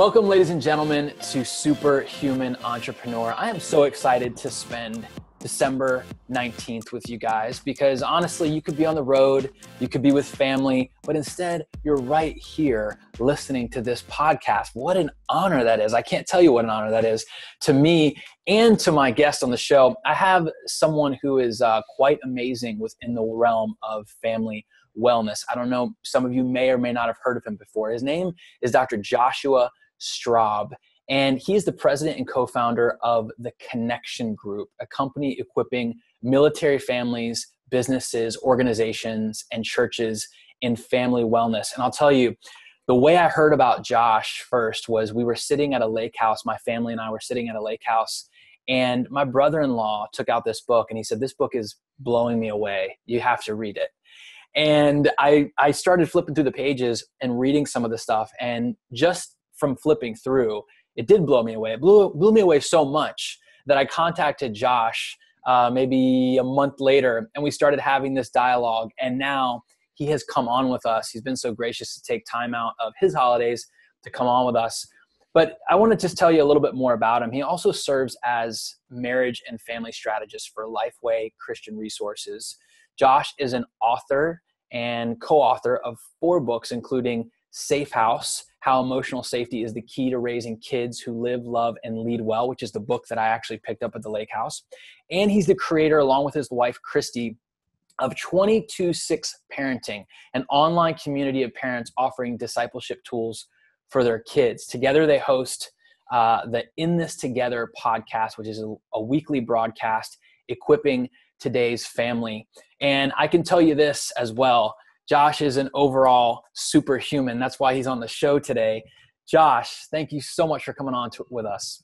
Welcome, ladies and gentlemen, to Superhuman Entrepreneur. I am so excited to spend December 19th with you guys because honestly, you could be on the road, you could be with family, but instead you're right here listening to this podcast. What an honor that is. I can't tell you what an honor that is to me and to my guest on the show. I have someone who is quite amazing within the realm of family wellness. I don't know, some of you may or may not have heard of him before. His name is Dr. Joshua Straub, and he is the president and co-founder of the Connection Group, a company equipping military families, businesses, organizations, and churches in family wellness. And I'll tell you, the way I heard about Josh first was we were sitting at a lake house. My family and I were sitting at a lake house, and my brother-in-law took out this book, and he said, "This book is blowing me away. You have to read it." And I started flipping through the pages and reading some of the stuff. And just from flipping through, it did blow me away. It blew me away so much that I contacted Josh maybe a month later, and we started having this dialogue. And now he has come on with us. He's been so gracious to take time out of his holidays to come on with us. But I want to just tell you a little bit more about him. He also serves as marriage and family strategist for Lifeway Christian Resources. Josh is an author and co-author of 4 books, including Safe House, How Emotional Safety is the Key to Raising Kids Who Live, Love, and Lead Well, which is the book that I actually picked up at the lake house. And he's the creator, along with his wife, Christy, of 22/6 Parenting, an online community of parents offering discipleship tools for their kids. Together, they host the In This Together podcast, which is a weekly broadcast equipping today's family. And I can tell you this as well, Josh is an overall superhuman. That's why he's on the show today. Josh, thank you so much for coming on with us.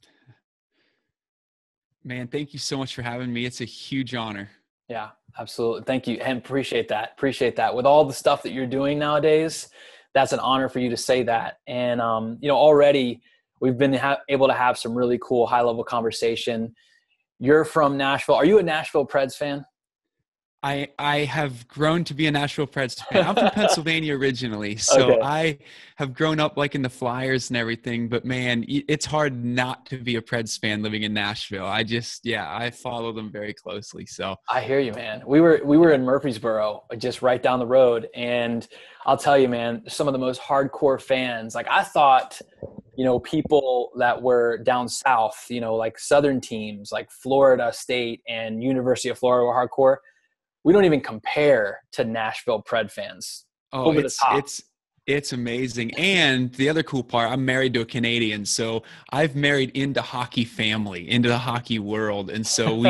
Man, thank you so much for having me. It's a huge honor. Yeah, absolutely. Thank you. And appreciate that. Appreciate that. With all the stuff that you're doing nowadays, that's an honor for you to say that. And, already we've been able to have some really cool high-level conversation. You're from Nashville. Are you a Nashville Preds fan? I have grown to be a Nashville Preds fan. I'm from Pennsylvania originally, so okay. I have grown up liking the Flyers and everything, but man, it's hard not to be a Preds fan living in Nashville. I follow them very closely. So I hear you, man. We were in Murfreesboro, just right down the road, and I'll tell you, man, some of the most hardcore fans. Like I thought, people that were down south, like Southern teams, like Florida State and University of Florida were hardcore. We don't even compare to Nashville Pred fans. Oh, it's amazing. And the other cool part, I'm married to a Canadian, so I've married into hockey family, into the hockey world. And so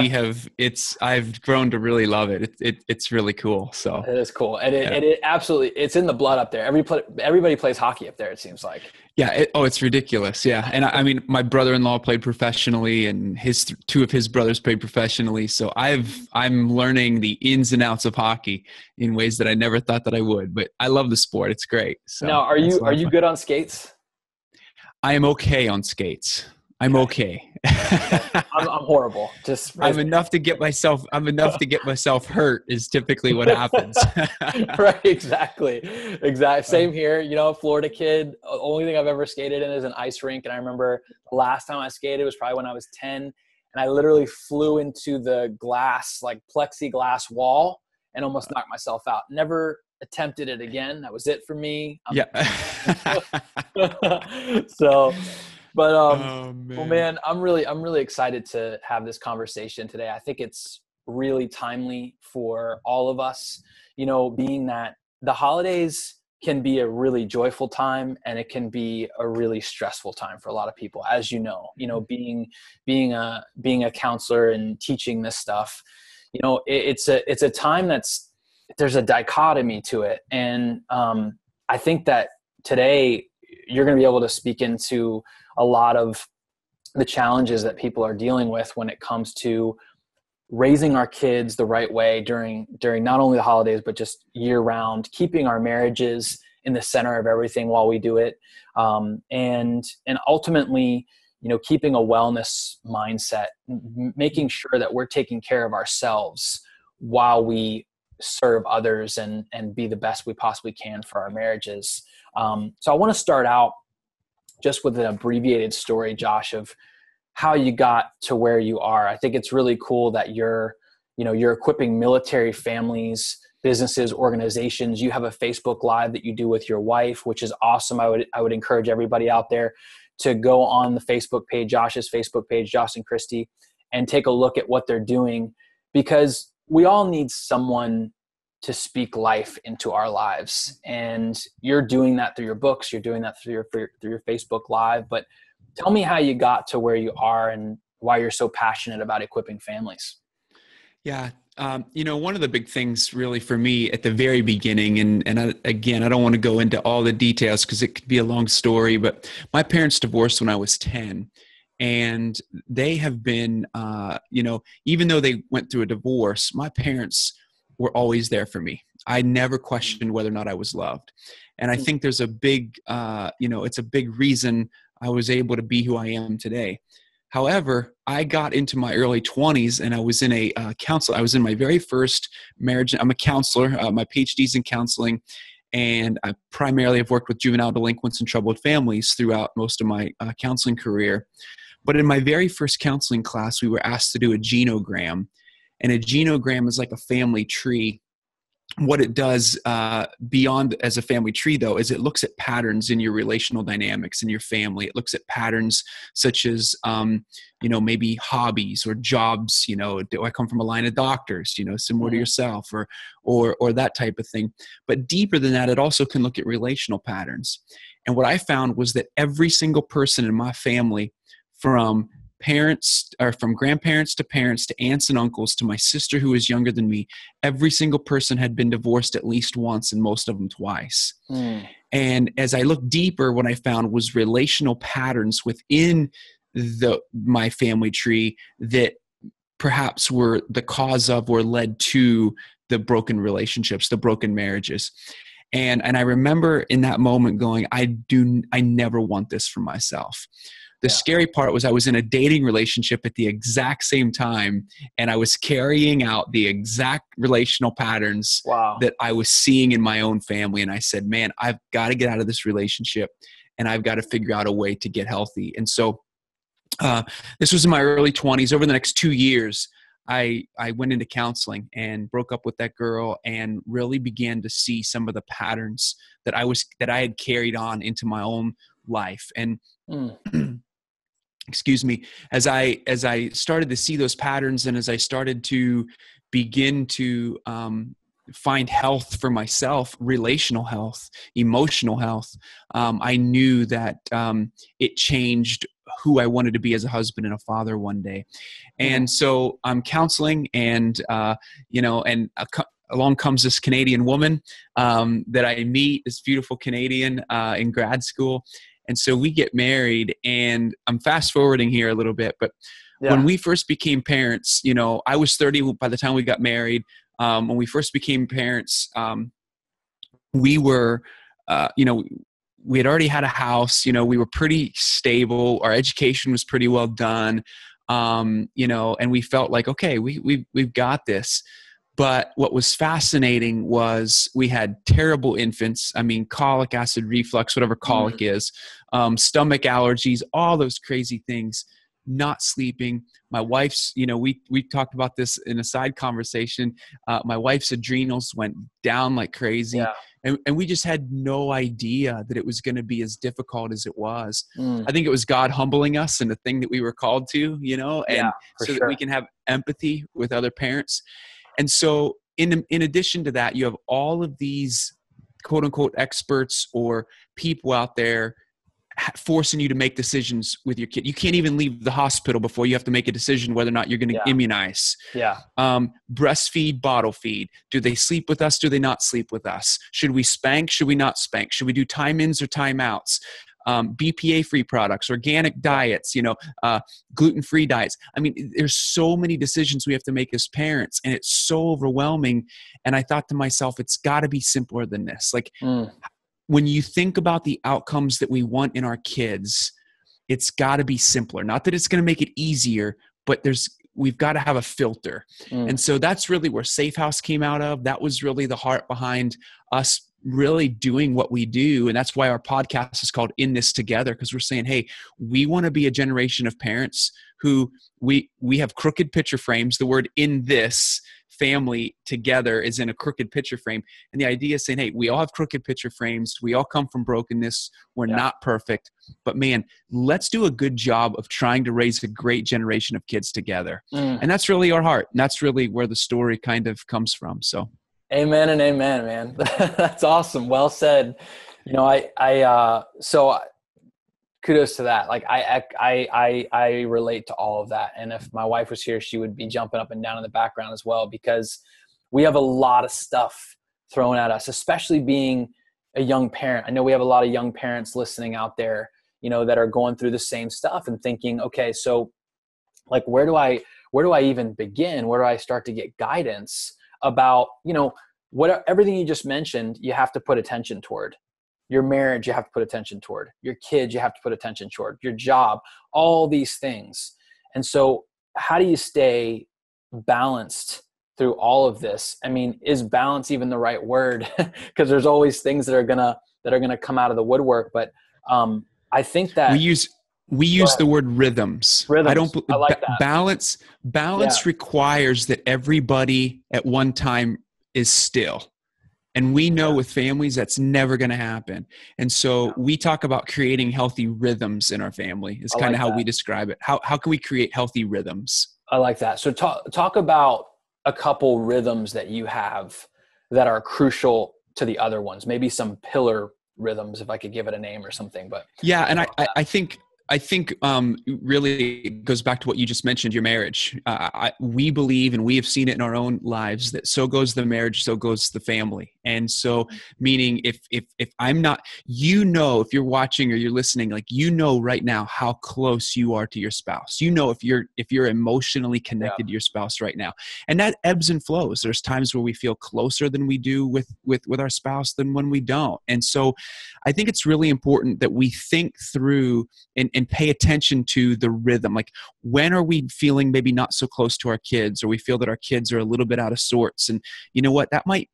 I've grown to really love it. It's really cool. So it is cool. And it absolutely, it's in the blood up there. Everybody plays hockey up there, it seems like. Yeah. It's ridiculous. Yeah. And I mean, my brother-in-law played professionally and 2 of his brothers played professionally. So I'm learning the ins and outs of hockey in ways that I never thought that I would, but I love the sport. It's great. So now, are you good on skates? I am okay on skates. I'm okay. I'm horrible. I'm enough to get myself hurt is typically what happens. Right. Exactly. Same here. Florida kid. Only thing I've ever skated in is an ice rink. And I remember the last time I skated was probably when I was 10, and I literally flew into the glass, like plexiglass wall, and almost knocked myself out. Never attempted it again. That was it for me. So. But, oh, man. Well, man, I'm really excited to have this conversation today. I think it's really timely for all of us, being that the holidays can be a really joyful time and it can be a really stressful time for a lot of people. As being a counselor and teaching this stuff, it's a time there's a dichotomy to it. And I think that today you're going to be able to speak into a lot of the challenges that people are dealing with when it comes to raising our kids the right way during not only the holidays, but just year round, keeping our marriages in the center of everything while we do it. And ultimately, keeping a wellness mindset, making sure that we're taking care of ourselves while we serve others and be the best we possibly can for our marriages. So I want to start out just with an abbreviated story, Josh, of how you got to where you are. I think it's really cool that you're equipping military families, businesses, organizations. You have a Facebook Live that you do with your wife, which is awesome. I would encourage everybody out there to go on the Facebook page, Josh's Facebook page, Josh and Christy, and take a look at what they're doing, because we all need someone to speak life into our lives. And you're doing that through your books. You're doing that through your Facebook Live. But tell me how you got to where you are and why you're so passionate about equipping families. Yeah. One of the big things really for me at the very beginning, and again, I don't want to go into all the details because it could be a long story, but my parents divorced when I was 10. And they have been, even though they went through a divorce, my parents were always there for me. I never questioned whether or not I was loved. And I think there's a big, it's a big reason I was able to be who I am today. However, I got into my early 20s and I was in a counselor. I was in my very first marriage. I'm a counselor. My PhD is in counseling. And I primarily have worked with juvenile delinquents and troubled families throughout most of my counseling career. But in my very first counseling class, we were asked to do a genogram. And a genogram is like a family tree. What it does beyond as a family tree, though, is it looks at patterns in your relational dynamics in your family. It looks at patterns such as, maybe hobbies or jobs. Do I come from a line of doctors, similar to yourself or that type of thing. But deeper than that, it also can look at relational patterns. And what I found was that every single person in my family, from parents or from grandparents to parents to aunts and uncles to my sister who was younger than me, every single person had been divorced at least once and most of them twice. And as I looked deeper, what I found was relational patterns within my family tree that perhaps were the cause of or led to the broken relationships, the broken marriages. And I remember in that moment going, I never want this for myself. The scary part was I was in a dating relationship at the exact same time, and I was carrying out the exact relational patterns that I was seeing in my own family. And I said, man, I've got to get out of this relationship, and I've got to figure out a way to get healthy. And so this was in my early 20s. Over the next 2 years, I went into counseling and broke up with that girl and really began to see some of the patterns that I had carried on into my own life. And excuse me, as I started to see those patterns and as I started to begin to find health for myself, relational health, emotional health, I knew that it changed who I wanted to be as a husband and a father one day. And so I'm counseling and, along comes this Canadian woman that I meet, this beautiful Canadian in grad school. And so we get married, and I'm fast forwarding here a little bit, but when we first became parents, I was 30 by the time we got married. When we first became parents, we were, we had already had a house, we were pretty stable. Our education was pretty well done. And we felt like, okay, we've got this. But what was fascinating was we had terrible infants. I mean, colic, acid reflux, whatever colic is, stomach allergies, all those crazy things, not sleeping. My wife's, we talked about this in a side conversation. My wife's adrenals went down like crazy. Yeah. And we just had no idea that it was going to be as difficult as it was. I think it was God humbling us and the thing that we were called to, and that we can have empathy with other parents. And so in addition to that, you have all of these quote unquote experts or people out there forcing you to make decisions with your kid. You can't even leave the hospital before you have to make a decision whether or not you're going to immunize. Breastfeed, bottle feed. Do they sleep with us? Do they not sleep with us? Should we spank? Should we not spank? Should we do time ins or time outs? BPA-free products, organic diets, gluten-free diets. I mean, there's so many decisions we have to make as parents, and it's so overwhelming. And I thought to myself, it's got to be simpler than this. Like when you think about the outcomes that we want in our kids, it's got to be simpler. Not that it's going to make it easier, but we've got to have a filter. And so that's really where Safe House came out of. That was really the heart behind us really doing what we do. And that's why our podcast is called In This Together, because we're saying, hey, we want to be a generation of parents who we have crooked picture frames. The word in this family together is in a crooked picture frame. And the idea is saying, hey, we all have crooked picture frames. We all come from brokenness. We're not perfect. But man, let's do a good job of trying to raise a great generation of kids together. And that's really our heart. And that's really where the story kind of comes from. So amen and amen, man. That's awesome. Well said. You know, so kudos to that. Like I relate to all of that. And if my wife was here, she would be jumping up and down in the background as well, because we have a lot of stuff thrown at us, especially being a young parent. I know we have a lot of young parents listening out there, you know, that are going through the same stuff and thinking, okay, so like, where do I even begin? Where do I start to get guidance about, you know, everything you just mentioned, you have to put attention toward. Your marriage, you have to put attention toward. Your kids, you have to put attention toward. Your job, all these things. And so how do you stay balanced through all of this? I mean, is balance even the right word? Because there's always things that are gonna come out of the woodwork. But I think that we use the word rhythms. I like that. Balance requires that everybody at one time is still. And we know with families that's never going to happen. And so we talk about creating healthy rhythms in our family. It's kind of how we describe it. How can we create healthy rhythms? I like that. So talk about a couple rhythms that you have that are crucial to the other ones. Maybe some pillar rhythms, if I could give it a name or something. But yeah, and I think really it goes back to what you just mentioned, your marriage. We believe, and we have seen it in our own lives, that so goes the marriage, so goes the family. And so meaning if I'm not, you know, if you're watching or you're listening, like, you know, right now how close you are to your spouse. You know, if you're emotionally connected to your spouse right now, and that ebbs and flows. There's times where we feel closer than we do with our spouse than when we don't. And so I think it's really important that we think through and pay attention to the rhythm. Like, when are we feeling maybe not so close to our kids, or we feel that our kids are a little bit out of sorts? And you know what, that might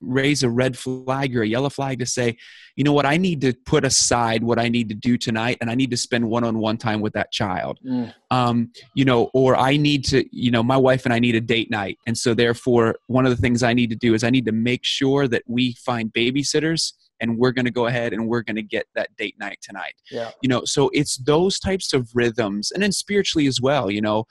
raise a red flag or a yellow flag to say, you know what, I need to put aside what I need to do tonight, and I need to spend one-on-one time with that child. You know, or I need to, you know, my wife and I need a date night. And so therefore, one of the things I need to do is I need to make sure that we find babysitters, and we're going to go ahead and we're going to get that date night tonight. You know, so it's those types of rhythms. And then spiritually as well, you know,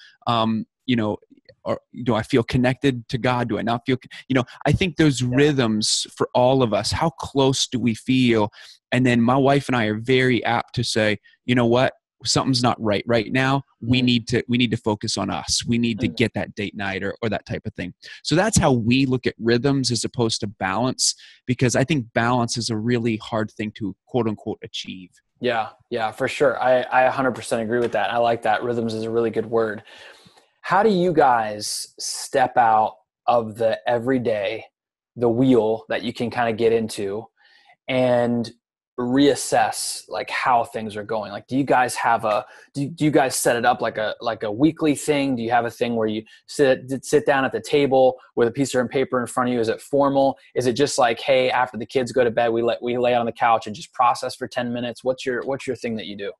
or do I feel connected to God? Do I not feel, you know, I think those rhythms for all of us, how close do we feel? And then my wife and I are very apt to say, you know what, something's not right now. We need to focus on us. We need to get that date night or that type of thing. So that's how we look at rhythms as opposed to balance, because I think balance is a really hard thing to quote unquote achieve. Yeah, for sure. I 100% agree with that. I like that. Rhythms is a really good word. How do you guys step out of the everyday, the wheel that you can kind of get into, and reassess like how things are going? Like, do you guys have do you guys set it up like a weekly thing? Do you have a thing where you sit down at the table with a piece of paper in front of you? Is it formal? Is it just like, hey, after the kids go to bed, we lay on the couch and just process for 10 minutes? What's your thing that you do?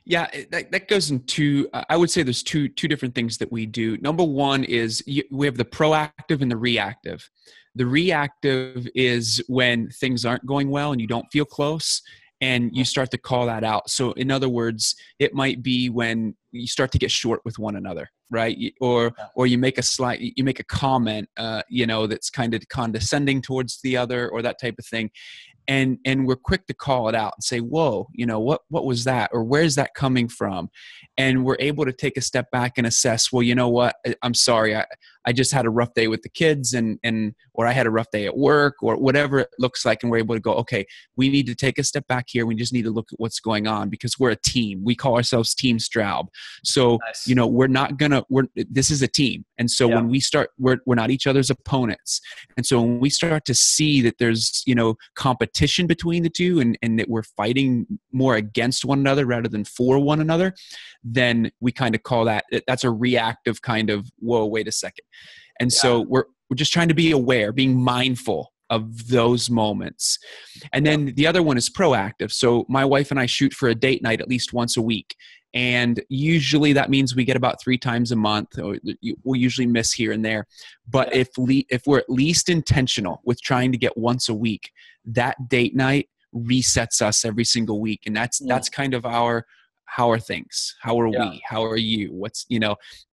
Yeah, that goes into, I would say there's two different things that we do. Number one is we have the proactive and the reactive. The reactive is when things aren't going well and you don't feel close, and you start to call that out. So in other words, it might be when you start to get short with one another, right? Or you make a comment, you know, that's kind of condescending towards the other, or that type of thing. And we're quick to call it out and say, whoa, you know, what was that? Or where's that coming from? And we're able to take a step back and assess, well, you know what, I'm sorry. I just had a rough day with the kids or I had a rough day at work, or whatever it looks like. And we're able to go, okay, we need to take a step back here. We just need to look at what's going on, because we're a team. We call ourselves Team Straub. So, nice. You know, this is a team. And so when we start, we're not each other's opponents. And so when we start to see that there's, you know, competition between the two, and that we're fighting more against one another rather than for one another, then we kind of call that's a reactive kind of, whoa, wait a second. And so we're just trying to be aware, being mindful of those moments. And then the other one is proactive. So my wife and I shoot for a date night at least once a week. And usually that means we get about 3 times a month. We'll usually miss here and there. But if we're at least intentional with trying to get once a week, that date night resets us every single week. And that's kind of how are things? How are we? How are you? What's,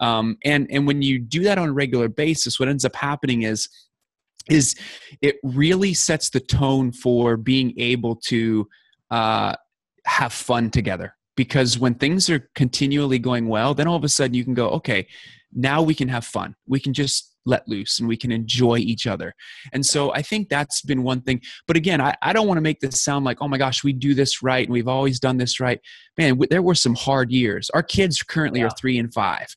and when you do that on a regular basis, what ends up happening is it really sets the tone for being able to have fun together. Because when things are continually going well, then all of a sudden you can go, okay, now we can have fun. We can just let loose and we can enjoy each other. And so I think that's been one thing. But again, I don't want to make this sound like, oh my gosh, we do this right and we've always done this right. Man, there were some hard years. Our kids currently are 3 and 5.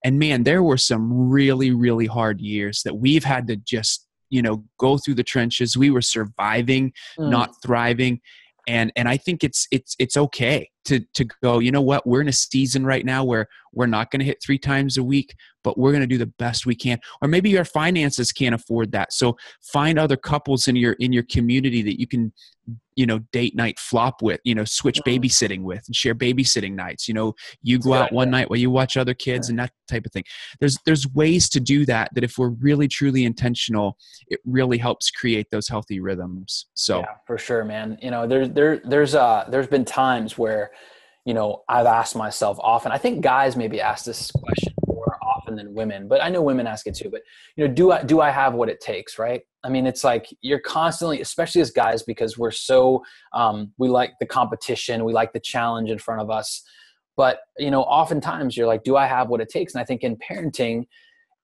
And man, there were some really, really hard years that we've had to just, go through the trenches. We were surviving, not thriving. And I think it's okay to go, you know what, we're in a season right now where we're not going to hit 3 times a week, but we're going to do the best we can. Or maybe our finances can't afford that. So find other couples in your community that you can, date night flop with, switch babysitting with and share babysitting nights. You go out one night while you watch other kids and that type of thing. There's ways to do that if we're really, truly intentional, it really helps create those healthy rhythms. So yeah, for sure, man. There's been times where, I've asked myself often, I think guys maybe ask this question more often than women, but I know women ask it too, but do I have what it takes? Right. I mean, it's like you're constantly, especially as guys, because we're so, we like the competition, we like the challenge in front of us, but oftentimes you're like, do I have what it takes? And I think in parenting,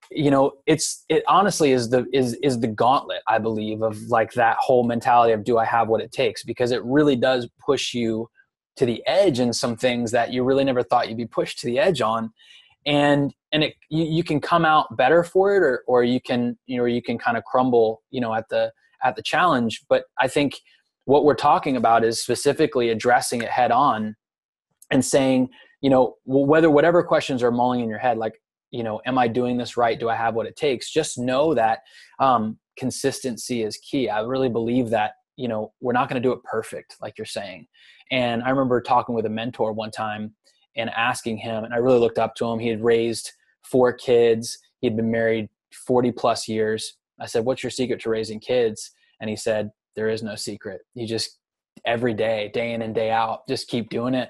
it honestly is the gauntlet, I believe, of like that whole mentality of do I have what it takes? Because it really does push you to the edge in some things that you really never thought you'd be pushed to the edge on. And you can come out better for it, or you can kind of crumble, at the challenge. But I think what we're talking about is specifically addressing it head on and saying, whatever questions are mulling in your head, like, am I doing this right? Do I have what it takes? Just know that consistency is key. I really believe that, we're not going to do it perfect, like you're saying. And I remember talking with a mentor one time and asking him, and I really looked up to him. He had raised 4 kids. He'd been married 40 plus years. I said, what's your secret to raising kids? And he said, there is no secret. You just every day in and day out, just keep doing it.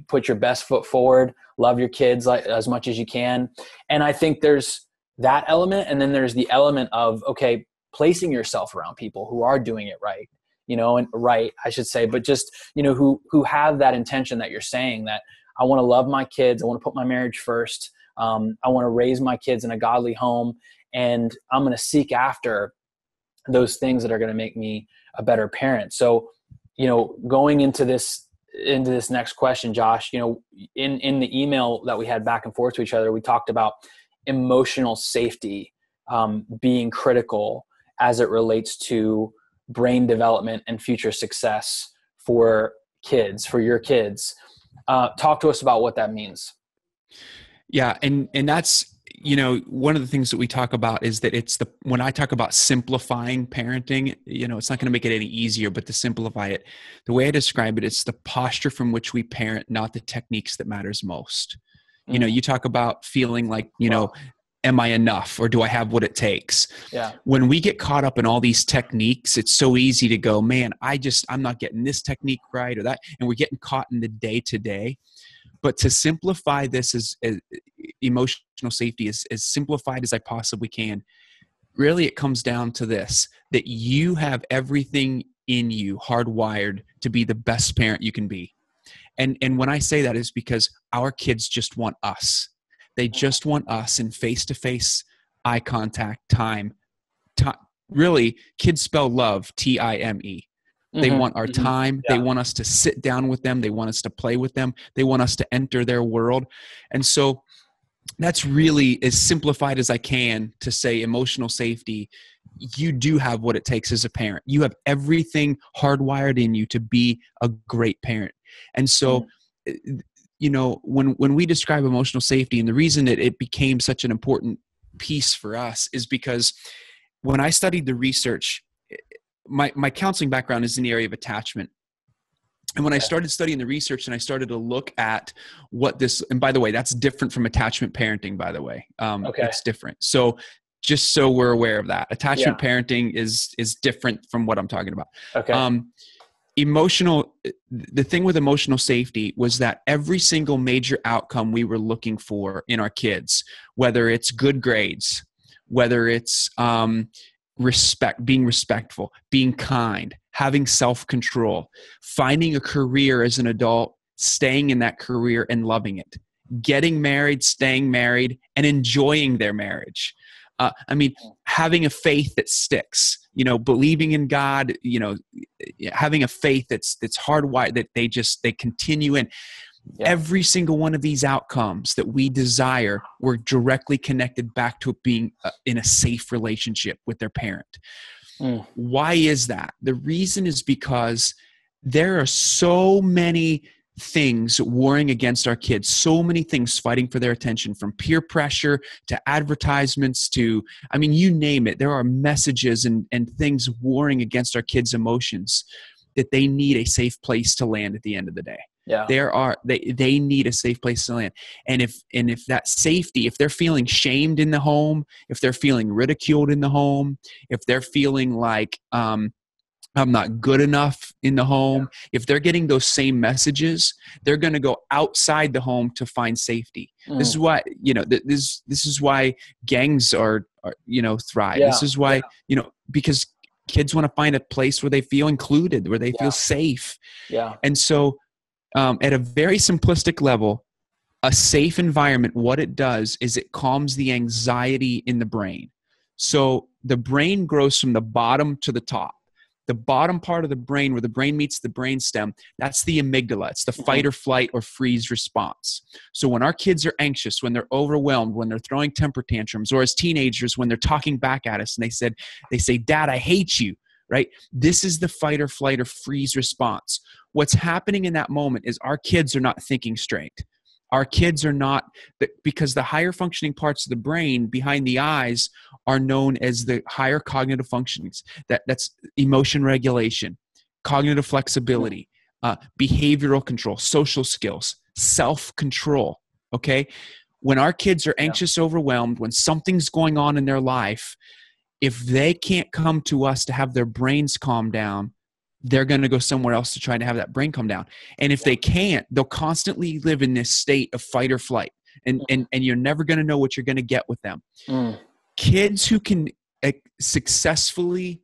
Put your best foot forward, love your kids like as much as you can. And I think there's that element. And then there's the element of, okay, placing yourself around people who are doing it right, and right, I should say, but just, who have that intention that you're saying, that I want to love my kids. I want to put my marriage first. I want to raise my kids in a godly home, and I'm going to seek after those things that are going to make me a better parent. So, going into this next question, Josh, in the email that we had back and forth to each other, we talked about emotional safety being critical as it relates to brain development and future success for your kids. Talk to us about what that means. Yeah. And that's, one of the things that we talk about is that when I talk about simplifying parenting, it's not going to make it any easier, but to simplify it, the way I describe it, it's the posture from which we parent, not the techniques that matters most. You talk about feeling like, am I enough, or do I have what it takes? Yeah. When we get caught up in all these techniques, it's so easy to go, man, I'm not getting this technique right or that. And we're getting caught in the day to day. But to simplify this as emotional safety, as simplified as I possibly can, really it comes down to this, that you have everything in you hardwired to be the best parent you can be. And when I say that is because our kids just want us. They just want us in face-to-face eye contact time. Really, kids spell love, Time. They want our time. Yeah. They want us to sit down with them. They want us to play with them. They want us to enter their world. And so that's really as simplified as I can to say emotional safety. You do have what it takes as a parent. You have everything hardwired in you to be a great parent. And so, when we describe emotional safety, and the reason that it became such an important piece for us is because when I studied the research, my counseling background is in the area of attachment. And when I started studying the research and I started to look at what this, and by the way, that's different from attachment parenting, by the way. It's different. So just so we're aware of that, attachment parenting is different from what I'm talking about. Okay. The thing with emotional safety was that every single major outcome we were looking for in our kids, whether it's good grades, whether it's being respectful, being kind, having self-control, finding a career as an adult, staying in that career and loving it, getting married, staying married, and enjoying their marriage. Having a faith that sticks, believing in God, having a faith that's hardwired, that they continue in. Yeah. Every single one of these outcomes that we desire were directly connected back to being in a safe relationship with their parent. Why is that? The reason is because there are so many things warring against our kids, so many things fighting for their attention, from peer pressure to advertisements to, you name it. There are messages and things warring against our kids' emotions that they need a safe place to land at the end of the day. Yeah. They need a safe place to land. And if that safety, if they're feeling shamed in the home, if they're feeling ridiculed in the home, if they're feeling like I'm not good enough in the home, if they're getting those same messages, they're going to go outside the home to find safety. This is why, this is why gangs are thrive. This is why, because kids want to find a place where they feel included, where they feel safe. Yeah. And so, at a very simplistic level, a safe environment, what it does is it calms the anxiety in the brain. So the brain grows from the bottom to the top. The bottom part of the brain, where the brain meets the brainstem, that's the amygdala. It's the fight or flight or freeze response. So when our kids are anxious, when they're overwhelmed, when they're throwing temper tantrums, or as teenagers, when they're talking back at us and they say, "Dad, I hate you," right? This is the fight or flight or freeze response. What's happening in that moment is our kids are not thinking straight. Our kids are not, because the higher functioning parts of the brain behind the eyes are known as the higher cognitive functionings. That's emotion regulation, cognitive flexibility, behavioral control, social skills, self-control. Okay. When our kids are anxious, overwhelmed, when something's going on in their life, if they can't come to us to have their brains calm down, they're going to go somewhere else to try to have that brain come down. And if they can't, they'll constantly live in this state of fight or flight. And you're never going to know what you're going to get with them. Kids who can successfully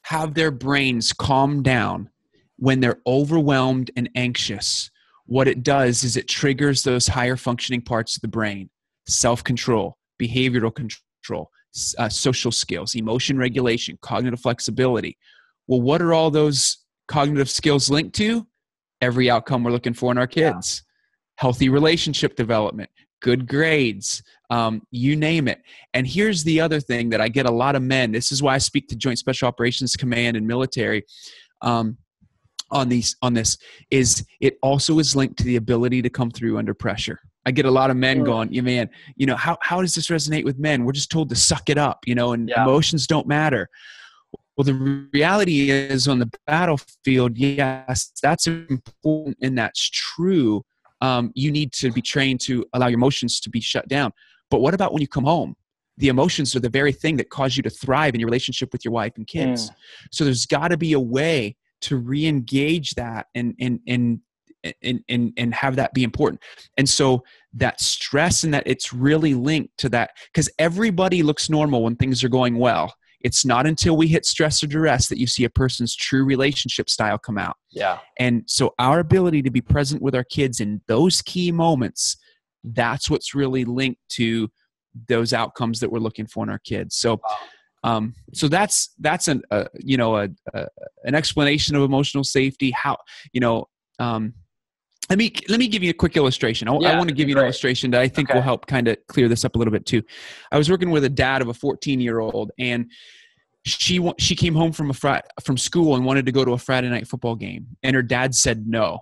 have their brains calm down when they're overwhelmed and anxious, what it does is it triggers those higher functioning parts of the brain: self-control, behavioral control, social skills, emotion regulation, cognitive flexibility. Well, what are all those cognitive skills linked to? Every outcome we're looking for in our kids. Healthy relationship development, good grades, you name it. And here's the other thing that I get a lot of men. This is why I speak to Joint Special Operations Command and military on this, is it also is linked to the ability to come through under pressure. I get a lot of men going, how does this resonate with men? We're just told to suck it up, and emotions don't matter. Well, the reality is, on the battlefield, yes, that's important and that's true. You need to be trained to allow your emotions to be shut down. But what about when you come home? The emotions are the very thing that cause you to thrive in your relationship with your wife and kids. So there's got to be a way to re-engage that and have that be important. And so that stress, and that it's really linked to that, because everybody looks normal when things are going well. It's not until we hit stress or duress that you see a person's true relationship style come out. Yeah. And so our ability to be present with our kids in those key moments, that's really linked to those outcomes that we're looking for in our kids. So, so that's an explanation of emotional safety. How, let me give you a quick illustration. I want to give you an illustration that I think will help kind of clear this up a little bit too. I was working with a dad of a 14-year-old, and she came home from school and wanted to go to a Friday night football game, and her dad said no.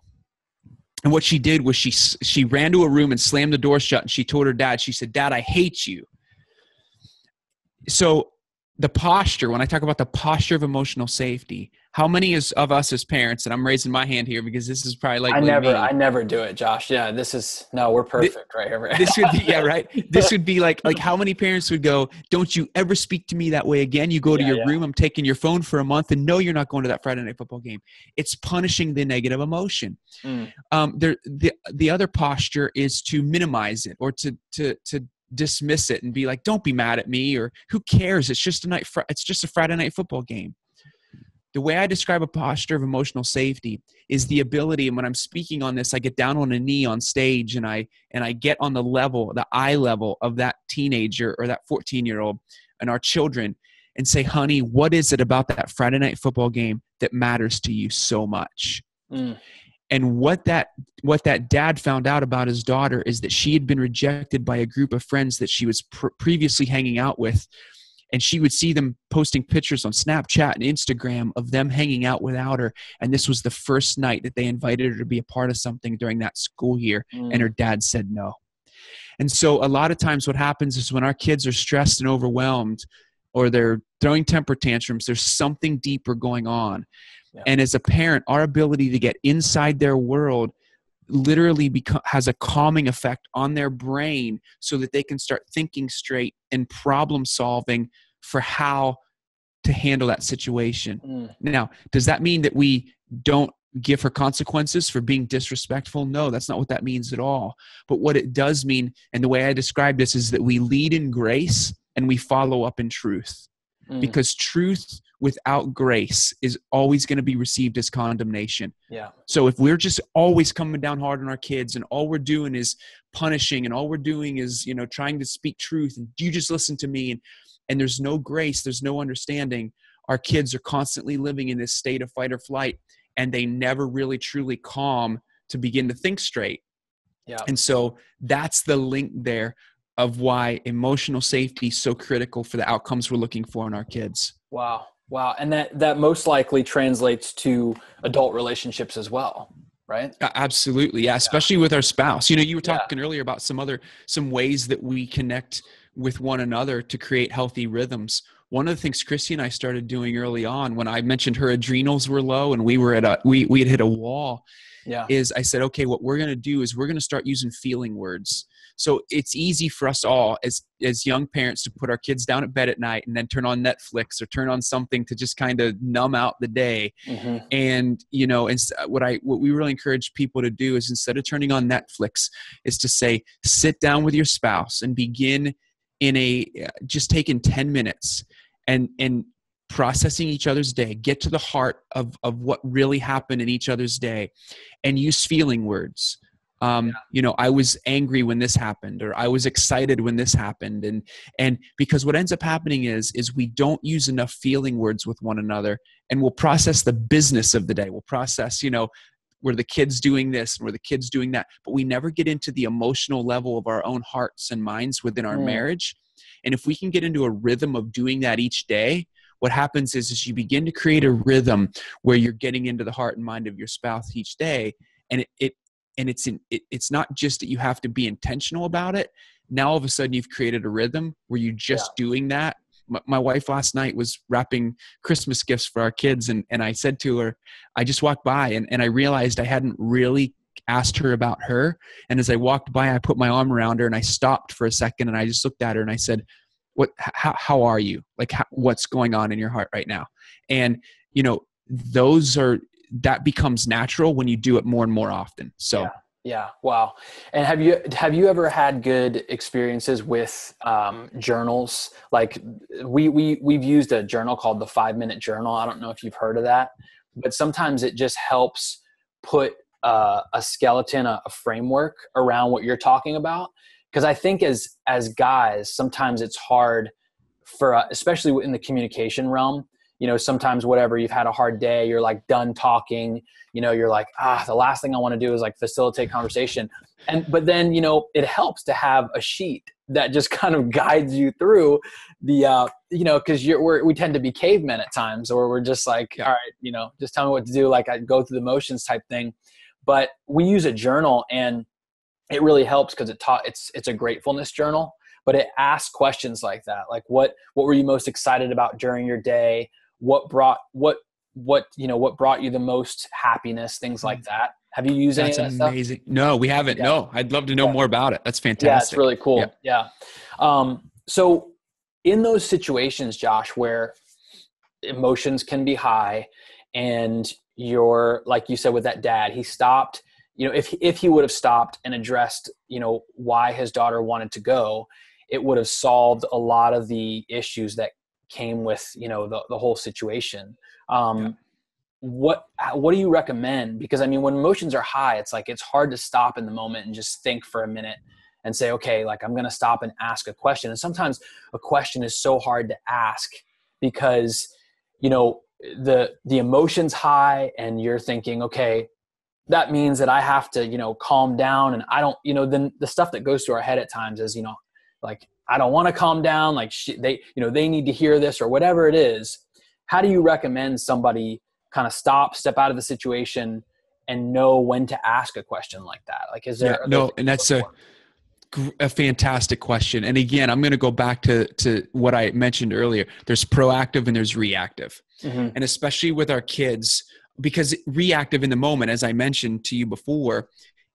And what she did was she ran to a room and slammed the door shut, and she told her dad, she said, "Dad, I hate you." So the posture, when I talk about the posture of emotional safety, how many of us as parents, and I'm raising my hand here because this is probably like I me. never do it, Josh. Yeah, we're perfect right here. This would be, yeah, right. This would be like how many parents would go, don't you ever speak to me that way again. You go to your room, I'm taking your phone for a month, and no, you're not going to that Friday night football game. It's punishing the negative emotion. The other posture is to minimize it or to dismiss it and be like, don't be mad at me, or who cares? It's just a Friday night football game. The way I describe a posture of emotional safety is the ability, and when I'm speaking on this, I get down on a knee on stage and I get on the eye level of that teenager or that 14-year-old and our children and say, honey, what is it about that Friday night football game that matters to you so much? And what that dad found out about his daughter is that she had been rejected by a group of friends that she was previously hanging out with. And she would see them posting pictures on Snapchat and Instagram of them hanging out without her. And this was the first night that they invited her to be a part of something during that school year. And her dad said no. And so a lot of times what happens is when our kids are stressed and overwhelmed or they're throwing temper tantrums, there's something deeper going on. Yeah. And as a parent, our ability to get inside their world literally has a calming effect on their brain so that they can start thinking straight and problem solving for how to handle that situation. Now, does that mean that we don't give her consequences for being disrespectful? No, that's not what that means at all. But what it does mean, and the way I describe this, is that we lead in grace and we follow up in truth. Because truth without grace is always going to be received as condemnation. Yeah. So if we're just always coming down hard on our kids and all we're doing is punishing and all we're doing is, trying to speak truth and you just listen to me and there's no grace, there's no understanding, our kids are constantly living in this state of fight or flight and they never really truly calm to begin to think straight. Yeah. And so that's the link there of why emotional safety is so critical for the outcomes we're looking for in our kids. Wow. And that most likely translates to adult relationships as well, right? Absolutely. Yeah. Especially with our spouse. You were talking earlier about some ways that we connect with one another to create healthy rhythms. One of the things Christy and I started doing early on when I mentioned her adrenals were low and we had hit a wall, is I said, okay, what we're going to do is we're going to start using feeling words. So it's easy for us all as young parents to put our kids down at bed at night and then turn on Netflix or turn on something to just kind of numb out the day. And, what we really encourage people to do is instead of turning on Netflix is to say, sit down with your spouse and begin just taking 10 minutes and processing each other's day, get to the heart of what really happened in each other's day and use feeling words. I was angry when this happened, or I was excited when this happened. And because what ends up happening is we don't use enough feeling words with one another, and we'll process the business of the day. We'll process, were the kids doing this and were the kids doing that, but we never get into the emotional level of our own hearts and minds within our marriage. And if we can get into a rhythm of doing that each day, what happens is you begin to create a rhythm where you're getting into the heart and mind of your spouse each day. And it's not just that you have to be intentional about it. Now, all of a sudden, you've created a rhythm where you're just doing that. My wife last night was wrapping Christmas gifts for our kids. And I said to her, I just walked by and I realized I hadn't really asked her about her. And as I walked by, I put my arm around her and I stopped for a second and I just looked at her and I said, how are you? Like, what's going on in your heart right now? And, that becomes natural when you do it more and more often. So yeah. Wow. And have you ever had good experiences with journals? Like we've used a journal called the 5-Minute Journal. I don't know if you've heard of that, but sometimes it just helps put a skeleton, a framework around what you're talking about. Because I think as guys, sometimes it's hard for, especially in the communication realm. Sometimes whatever, you've had a hard day, you're like done talking, you're like, the last thing I want to do is like facilitate conversation. But then, it helps to have a sheet that just kind of guides you through the, cause we tend to be cavemen at times, or we're just like, all right, just tell me what to do. Like I go through the motions type thing, but we use a journal and it really helps because it's a gratefulness journal. but it asks questions like that. Like what were you most excited about during your day? What brought you the most happiness, things like that. Have you used any of That's that stuff? amazing. No, we haven't. Yeah. No, I'd love to know Okay. more about it. That's Yeah, it's fantastic. really cool. Yeah. Yeah. So in those situations, Josh, where emotions can be high and you're, like you said with that dad, he stopped, if he would have stopped and addressed, why his daughter wanted to go, it would have solved a lot of the issues that came with, the whole situation. What do you recommend? Because I mean, when emotions are high, it's like, it's hard to stop in the moment and just think for a minute and say, okay, like I'm going to stop and ask a question. And sometimes a question is so hard to ask because, the emotion's high and you're thinking, okay, that means that I have to, calm down. And I don't, then the stuff that goes through our head at times is, like, I don't want to calm down. Like they need to hear this or whatever it is. How do you recommend somebody kind of step out of the situation and know when to ask a question like that? Like, is there, and that's a fantastic question. And again, I'm going to go back to what I mentioned earlier. There's proactive and there's reactive. Mm-hmm. And especially with our kids, because reactive in the moment, as I mentioned to you before,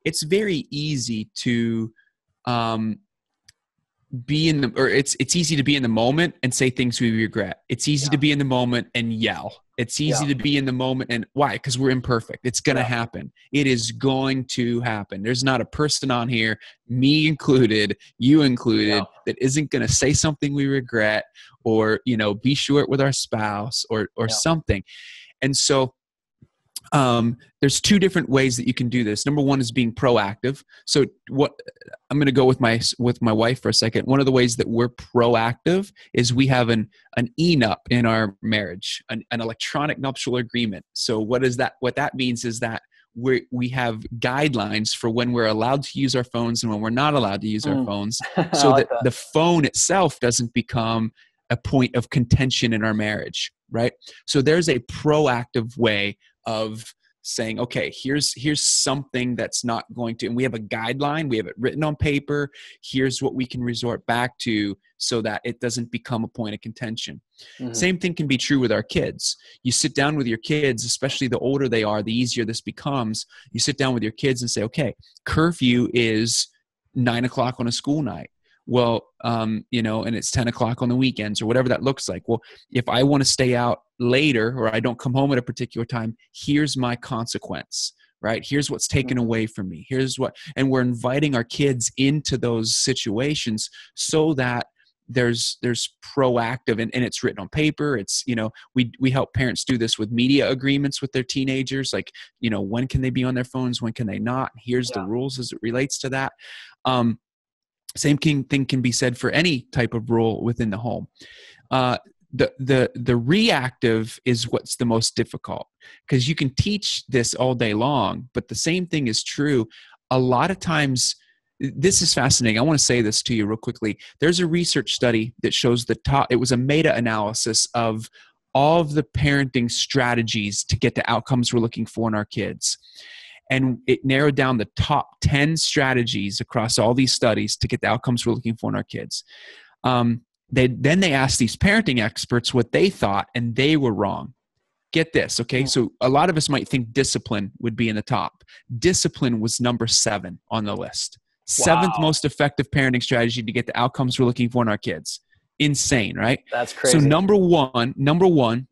it's very easy to it's easy to be in the moment and say things we regret. It's easy to be in the moment and yell. It's easy to be in the moment. And why? Because we're imperfect. It's going to happen. It is going to happen. There's not a person on here, me included, you included, that isn't going to say something we regret or, be short with our spouse or something. And so there's two different ways that you can do this. Number one is being proactive. So what I'm going to go with my wife for a second. One of the ways that we're proactive is we have an enup in our marriage, an electronic nuptial agreement. So what that means is that we have guidelines for when we're allowed to use our phones and when we're not allowed to use our phones, so that the phone itself doesn't become a point of contention in our marriage, right? So there's a proactive way of saying, okay, here's something that's not going to, and we have a guideline, we have it written on paper, here's what we can resort back to so that it doesn't become a point of contention. Mm-hmm. Same thing can be true with our kids. You sit down with your kids, especially the older they are, the easier this becomes. You sit down with your kids and say, okay, curfew is 9:00 on a school night. Well, and it's 10:00 on the weekends or whatever that looks like. Well, if I want to stay out later or I don't come home at a particular time, here's my consequence, right? Here's what's taken away from me. And we're inviting our kids into those situations so that there's proactive and it's written on paper. It's, we help parents do this with media agreements with their teenagers. Like, when can they be on their phones? When can they not? Here's the rules as it relates to that. Same thing can be said for any type of rule within the home. The reactive is what's the most difficult, because you can teach this all day long, but the same thing is true. A lot of times, this is fascinating. I want to say this to you real quickly. There's a research study that shows it was a meta-analysis of all of the parenting strategies to get the outcomes we're looking for in our kids. And it narrowed down the top 10 strategies across all these studies to get the outcomes we're looking for in our kids. They asked these parenting experts what they thought, and they were wrong. Get this, okay? So a lot of us might think discipline would be in the top. Discipline was number 7 on the list. Seventh most effective parenting strategy to get the outcomes we're looking for in our kids. Insane, right? That's crazy. So number one,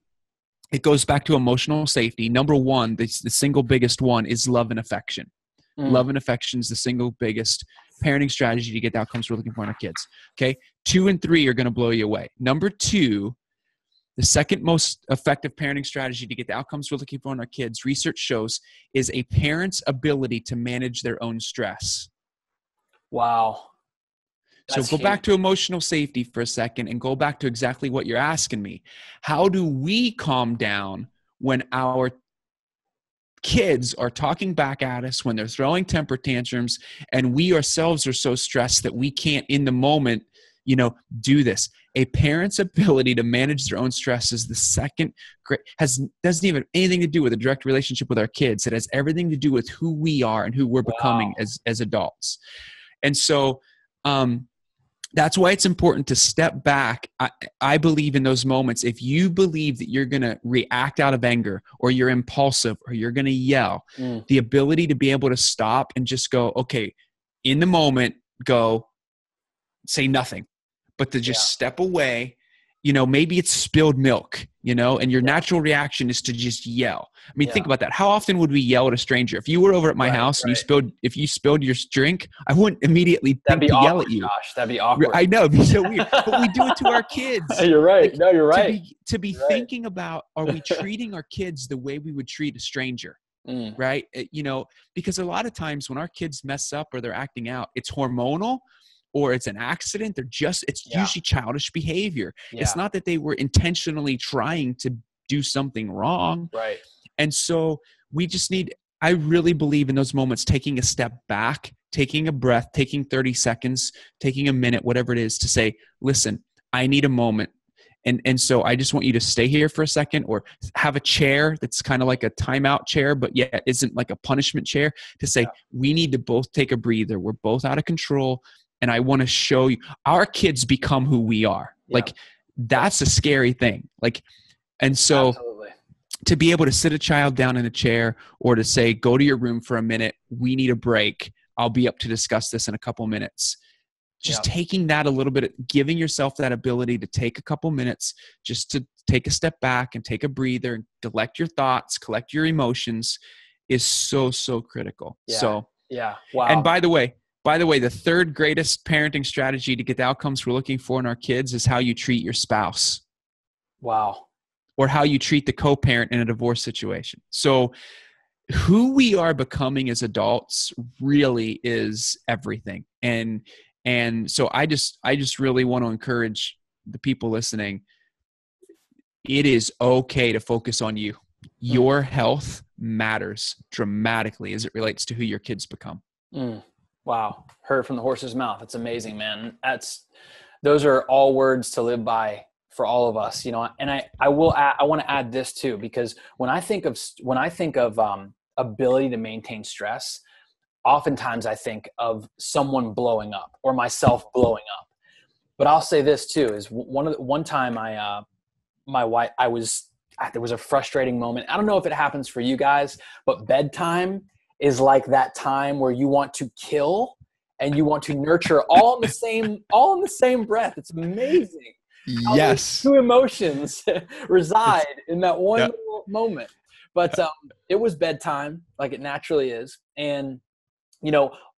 it goes back to emotional safety. Number one, the single biggest one is love and affection. Love and affection is the single biggest parenting strategy to get the outcomes we're looking for in our kids. Okay. 2 and 3 are going to blow you away. Number 2, the second most effective parenting strategy to get the outcomes we're looking for in our kids, research shows, is a parent's ability to manage their own stress. Wow. So go back to emotional safety for a second and go back to exactly what you're asking me. How do we calm down when our kids are talking back at us, when they're throwing temper tantrums, and we ourselves are so stressed that we can't in the moment, do this? A parent's ability to manage their own stress is the second great, doesn't even have anything to do with a direct relationship with our kids. It has everything to do with who we are and who we're becoming as adults. And so, that's why it's important to step back. I believe in those moments. If you believe that you're going to react out of anger, or you're impulsive, or you're going to yell, the ability to be able to stop and just go, okay, in the moment, go say nothing, but to just step away. Maybe it's spilled milk, and your natural reaction is to just yell. I mean, think about that. How often would we yell at a stranger? If you were over at my house and if you spilled your drink, I wouldn't immediately think to yell at you. Josh, that'd be awkward. I know, it'd be so weird, but we do it to our kids. You're right. No, you're right. To be thinking about, are we treating our kids the way we would treat a stranger? Right? Because a lot of times when our kids mess up or they're acting out, it's hormonal, or it's an accident. It's usually childish behavior. Yeah. It's not that they were intentionally trying to do something wrong. Right. And so I really believe in those moments, taking a step back, taking a breath, taking 30 seconds, taking a minute, whatever it is, to say, listen, I need a moment. And so I just want you to stay here for a second, or have a chair that's kind of like a timeout chair, but yet isn't like a punishment chair, to say, we need to both take a breather. We're both out of control. And I want to show you, our kids become who we are. Yeah. Like, that's a scary thing. Like, and so to be able to sit a child down in a chair, or to say, go to your room for a minute, we need a break, I'll be up to discuss this in a couple minutes. Just taking that a little bit, giving yourself that ability to take a couple minutes, just to take a step back and take a breather and collect your thoughts, collect your emotions, is so, so critical. Wow. And by the way, the third greatest parenting strategy to get the outcomes we're looking for in our kids is how you treat your spouse. Wow. Or how you treat the co-parent in a divorce situation. So who we are becoming as adults really is everything. And so I just really want to encourage the people listening. It is okay to focus on you. Your health matters dramatically as it relates to who your kids become. Wow. Heard from the horse's mouth. That's amazing, man. Those are all words to live by for all of us, and I want to add this too, because when I think of ability to maintain stress, oftentimes I think of someone blowing up, or myself blowing up. But I'll say this too, is one time my wife, there was a frustrating moment. I don't know if it happens for you guys, but bedtime is like that time where you want to kill and you want to nurture all in the same breath. It's amazing. Yes. Two emotions reside in that one little moment. But it was bedtime, like it naturally is. And,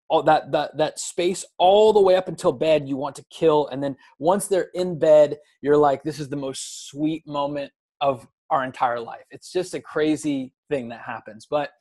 all that space all the way up until bed, you want to kill. And then once they're in bed, you're like, this is the most sweet moment of our entire life. It's just a crazy thing that happens. But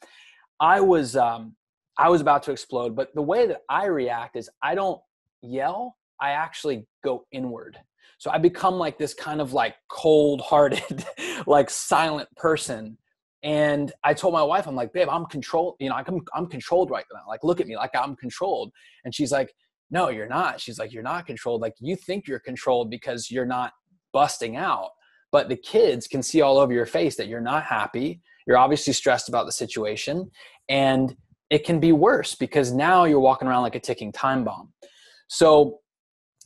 I was about to explode, but the way that I react is I don't yell. I actually go inward. So I become like this kind of like cold-hearted, like silent person. And I told my wife, I'm like, babe, I'm controlled. I'm controlled right now. Like, look at me, like I'm controlled. And she's like, no, you're not. She's like, you're not controlled. Like, you think you're controlled because you're not busting out. But the kids can see all over your face that you're not happy. You're obviously stressed about the situation, and it can be worse because now you're walking around like a ticking time bomb. So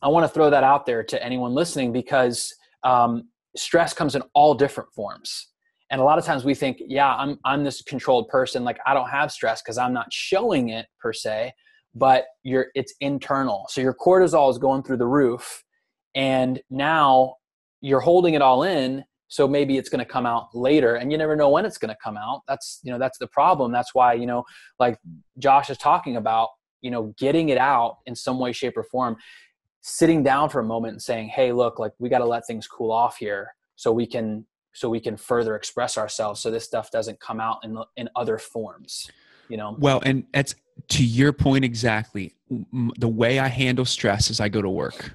I want to throw that out there to anyone listening, because stress comes in all different forms. And a lot of times we think, I'm this controlled person. Like, I don't have stress because I'm not showing it per se, but it's internal. So your cortisol is going through the roof, and now you're holding it all in. So maybe it's going to come out later, and you never know when it's going to come out. That's the problem. That's why, like Josh is talking about, getting it out in some way, shape, or form, sitting down for a moment and saying, hey, look, like, we got to let things cool off here so we can further express ourselves, so this stuff doesn't come out in other forms, Well, and that's to your point exactly. The way I handle stress is I go to work.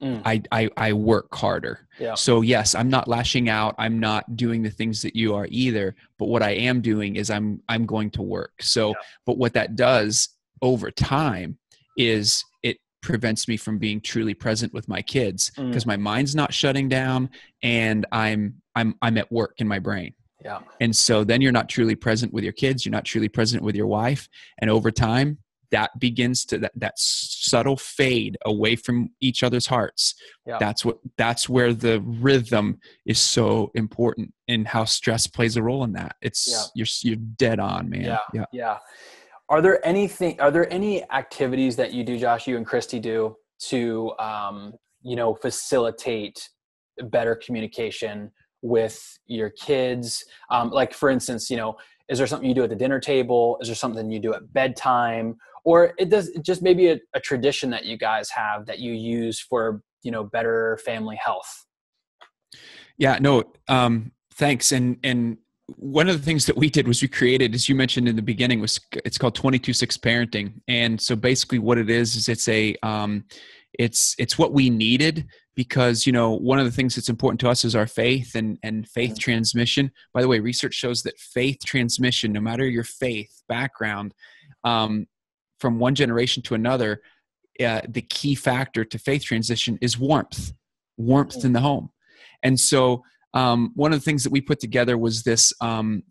I work harder. Yeah. So yes, I'm not lashing out. I'm not doing the things that you are either. But what I am doing is I'm going to work. So, but what that does over time is it prevents me from being truly present with my kids, because my mind's not shutting down and I'm at work in my brain. Yeah. And so then you're not truly present with your kids. You're not truly present with your wife. And over time, that begins to that subtle fade away from each other's hearts. Yeah. That's where the rhythm is so important, and how stress plays a role in that. You're dead on, man. Yeah. Are there any activities that you do, Josh, you and Christy do, to facilitate better communication with your kids? Like, for instance, is there something you do at the dinner table? Is there something you do at bedtime? Or just maybe a tradition that you guys have that you use for, better family health? Yeah, no, thanks. And one of the things that we did was we created, as you mentioned in the beginning, it's called 22/6 parenting. And so basically what it is it's what we needed, because, one of the things that's important to us is our faith and faith transmission. By the way, research shows that faith transmission, no matter your faith background, from one generation to another, the key factor to faith transition is warmth in the home. And so one of the things that we put together was this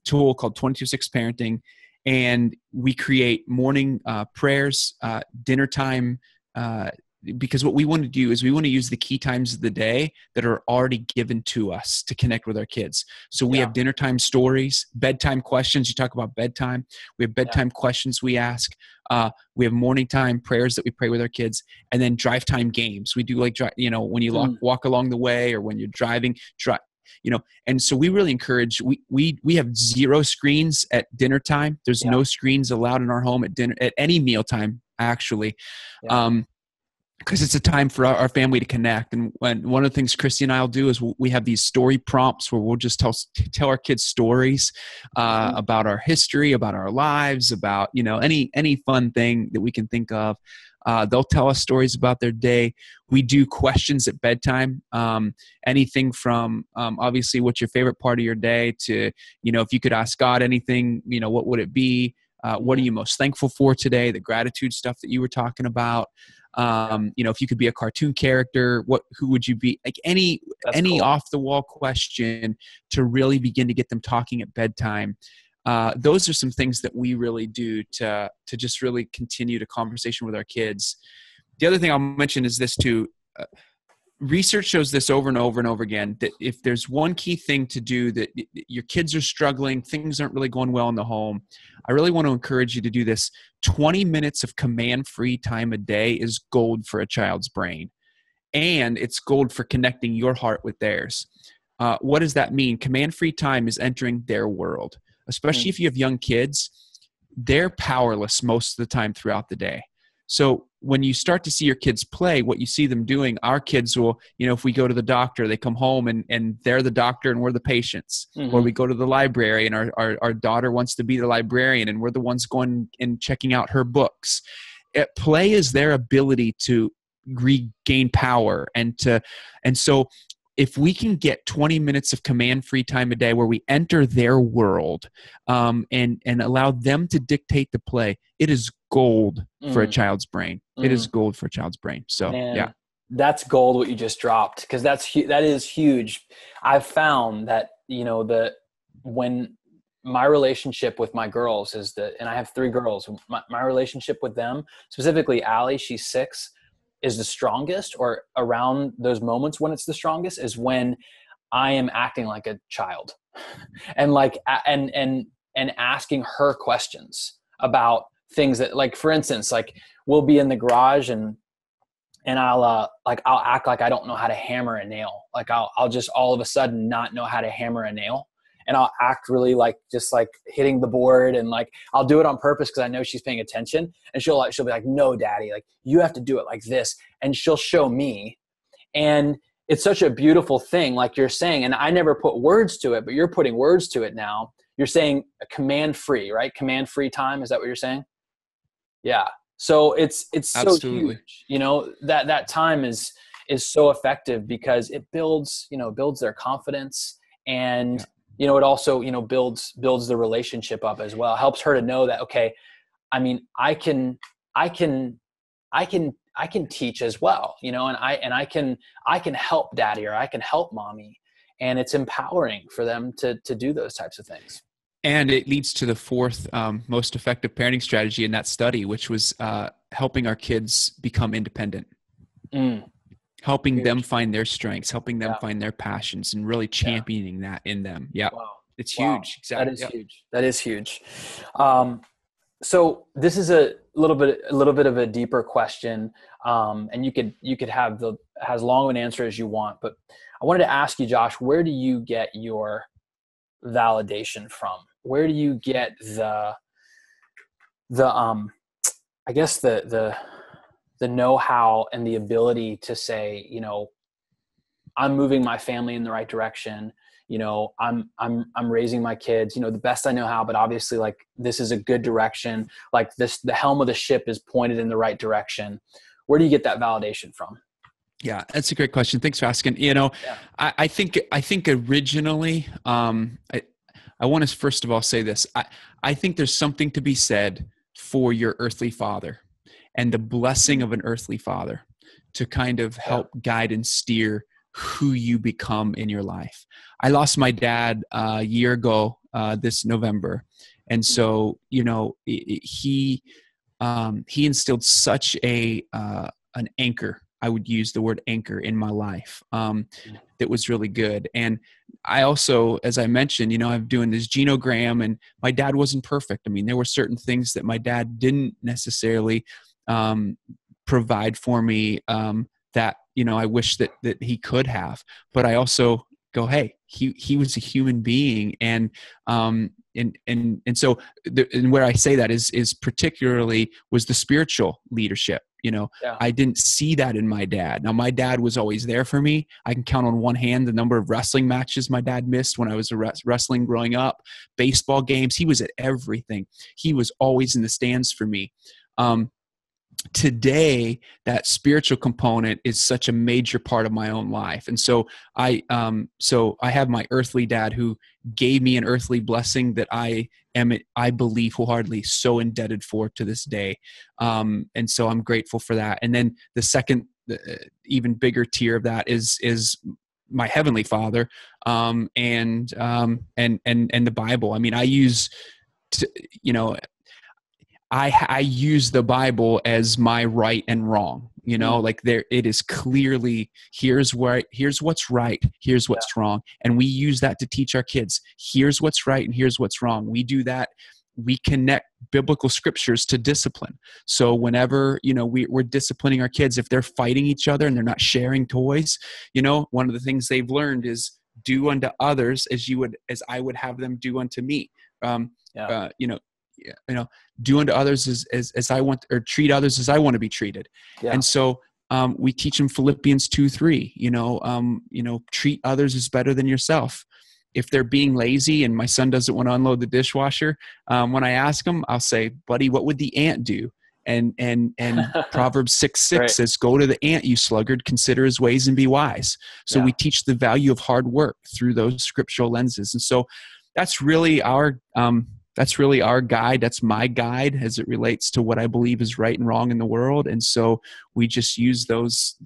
tool called 22/6 parenting, and we create morning prayers, dinner time, because what we want to do is we want to use the key times of the day that are already given to us to connect with our kids. So we have dinner time stories, bedtime questions. You talk about bedtime. We have bedtime questions we ask. We have morning time prayers that we pray with our kids, and then drive time games. We do when you walk along the way, or when you're driving, and so we really encourage, we have 0 screens at dinner time. There's no screens allowed in our home at dinner, at any meal time, actually. Because it's a time for our family to connect. And one of the things Christy and I will do is we have these story prompts where we'll just tell our kids stories about our history, about our lives, about, any fun thing that we can think of. They'll tell us stories about their day. We do questions at bedtime, anything from obviously what's your favorite part of your day to, if you could ask God anything, what would it be? What are you most thankful for today? The gratitude stuff that you were talking about. If you could be a cartoon character, who would you be? Like any cool, off the wall question to really begin to get them talking at bedtime. Those are some things that we really do to just really continue the conversation with our kids. The other thing I'll mention is this too. Research shows this over and over and over again, that if there's one key thing to do, that your kids are struggling, things aren't really going well in the home, I really want to encourage you to do this. 20 minutes of command-free time a day is gold for a child's brain. And it's gold for connecting your heart with theirs. What does that mean? Command-free time is entering their world. Especially if you have young kids, they're powerless most of the time throughout the day. So when you start to see your kids play, what you see them doing, our kids will, if we go to the doctor, they come home and they're the doctor and we're the patients. Or we go to the library and our daughter wants to be the librarian and we're the ones going and checking out her books. Play is their ability to regain power. And so if we can get 20 minutes of command-free time a day where we enter their world and allow them to dictate the play, it is gold for a child's brain. It is gold for a child's brain. So, man, that's gold what you just dropped, because that is huge. I've found that, when my relationship with my girls and I have 3 girls, my relationship with them, specifically Allie, she's 6, is the strongest, or around those moments when it's the strongest, is when I am acting like a child and and asking her questions about things that, like, for instance, like we'll be in the garage and I'll act like I don't know how to hammer a nail. Like I'll just all of a sudden not know how to hammer a nail. And I'll act really just hitting the board, and I'll do it on purpose because I know she's paying attention. And she'll be like, "No, Daddy, you have to do it like this." And she'll show me. And it's such a beautiful thing, like you're saying. And I never put words to it, but you're putting words to it now. You're saying command-free, right? Command-free time. Is that what you're saying? Yeah. So it's so huge. That time is so effective because it builds their confidence, and it also, builds the relationship up as well. Helps her to know that, okay, I mean, I can teach as well, and I can help Daddy, or I can help Mommy. And it's empowering for them to do those types of things. And it leads to the fourth most effective parenting strategy in that study, which was helping our kids become independent, helping Huge. them find their strengths, helping them Yeah. find their passions, and really championing that in them. Yeah, Wow. it's Wow. huge. Exactly. That is huge. That is huge. So this is a little bit of a deeper question, and you could have as long of an answer as you want. But I wanted to ask you, Josh, where do you get your validation from? Where do you get the I guess the know-how and the ability to say, you know, I'm moving my family in the right direction. You know, I'm raising my kids, you know, the best I know how, but obviously like this is a good direction. Like the helm of the ship is pointed in the right direction. Where do you get that validation from? Yeah, that's a great question. Thanks for asking. You know, I think originally, I want to first of all say this. I think there's something to be said for your earthly father and the blessing of an earthly father to kind of help guide and steer who you become in your life. I lost my dad a year ago this November. And so, you know, he instilled such an anchor. I would use the word anchor in my life that was really good. And I also, as I mentioned, you know, I'm doing this genogram, and my dad wasn't perfect. I mean, there were certain things that my dad didn't necessarily provide for me that, you know, I wish that he could have. But I also go, hey, he was a human being, and so and where I say that is particularly was the spiritual leadership. You know, I didn't see that in my dad. Now, my dad was always there for me. I can count on one hand the number of wrestling matches my dad missed when I was wrestling growing up, baseball games. He was at everything. He was always in the stands for me. Today, that spiritual component is such a major part of my own life. And so I have my earthly dad who gave me an earthly blessing that I believe wholeheartedly so indebted for to this day. And so I'm grateful for that. And then the second, even bigger tier of that is my heavenly father, and the Bible. I mean, I use the Bible as my right and wrong, you know, like it is clearly, here's what's right, here's what's wrong. And we use that to teach our kids, here's what's right and here's what's wrong. We do that. We connect biblical scriptures to discipline. So whenever, you know, we're disciplining our kids, if they're fighting each other and they're not sharing toys, you know, one of the things they've learned is do unto others as I would have them do unto me. Do unto others as I want, or treat others as I want to be treated. Yeah. And so we teach them Philippians 2:3, treat others as better than yourself. If they're being lazy and my son doesn't want to unload the dishwasher, when I ask him, I'll say, buddy, what would the ant do? And Proverbs 6:6 says, go to the ant, you sluggard, consider his ways and be wise. So we teach the value of hard work through those scriptural lenses. And so that's really our guide. That's my guide as it relates to what I believe is right and wrong in the world. And so we just use those,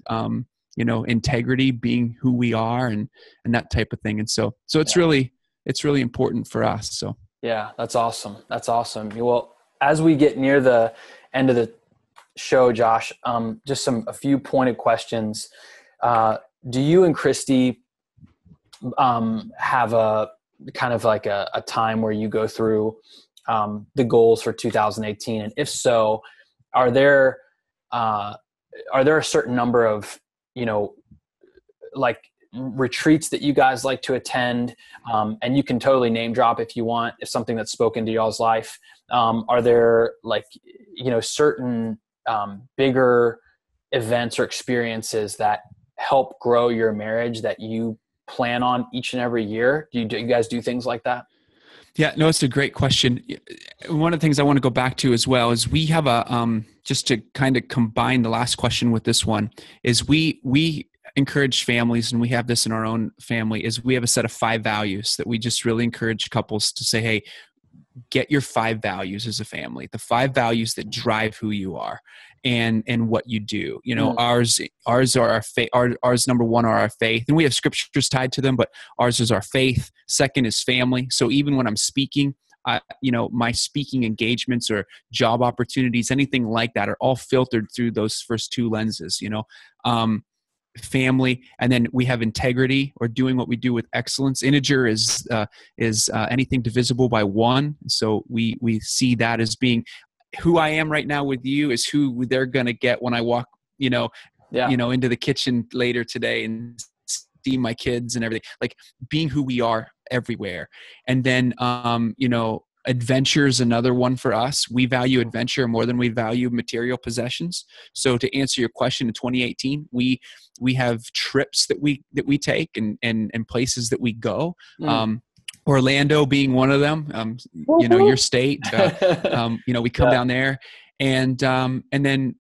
integrity, being who we are, and that type of thing. And so it's really important for us. So. Yeah, that's awesome. That's awesome. Well, as we get near the end of the show, Josh, just a few pointed questions. Do you and Christy have a kind of like a time where you go through the goals for 2018? And if so, are there a certain number of, like retreats that you guys like to attend? And you can totally name drop if you want, if something that's spoken to y'all's life. Are there certain bigger events or experiences that help grow your marriage that you plan on each and every year? Do you guys do things like that? Yeah, no, it's a great question. One of the things I want to go back to as well is we have just to kind of combine the last question with this one, is we encourage families, and we have this in our own family, is we have a set of 5 values that we just really encourage couples to say, hey, get your 5 values as a family, the 5 values that drive who you are and what you do. Ours are ours number 1 are our faith, and we have scriptures tied to them, but ours is our faith. Second is family. So even when I'm speaking, my speaking engagements or job opportunities, anything like that, are all filtered through those first two lenses. Family, and then we have integrity, or doing what we do with excellence. Integer is anything divisible by one. So we see that as being who I am right now with you is who they're going to get when I walk, into the kitchen later today and see my kids and everything, like being who we are everywhere. And then, adventure is another one for us. We value adventure more than we value material possessions. So to answer your question, in 2018, we have trips that we take and places that we go. Orlando being one of them, your state, we come down there, and then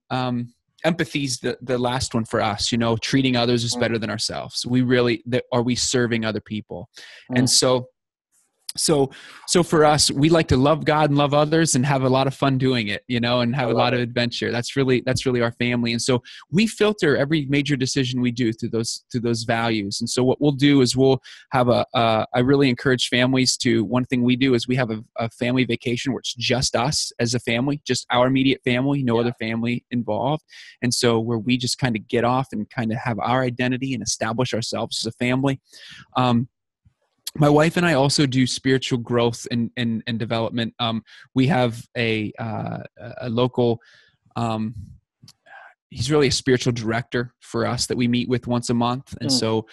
empathy's the last one for us. Treating others is better than ourselves. Are we serving other people? And so for us, we like to love God and love others and have a lot of fun doing it, and have a lot of adventure. That's really our family. And so we filter every major decision we do through those values. And so what we'll do is we'll have I really encourage families to, one thing we do is we have a family vacation where it's just us as a family, just our immediate family, no other family involved. And so where we just kind of get off and kind of have our identity and establish ourselves as a family. My wife and I also do spiritual growth and development. We have a local, he's really a spiritual director for us that we meet with once a month. And so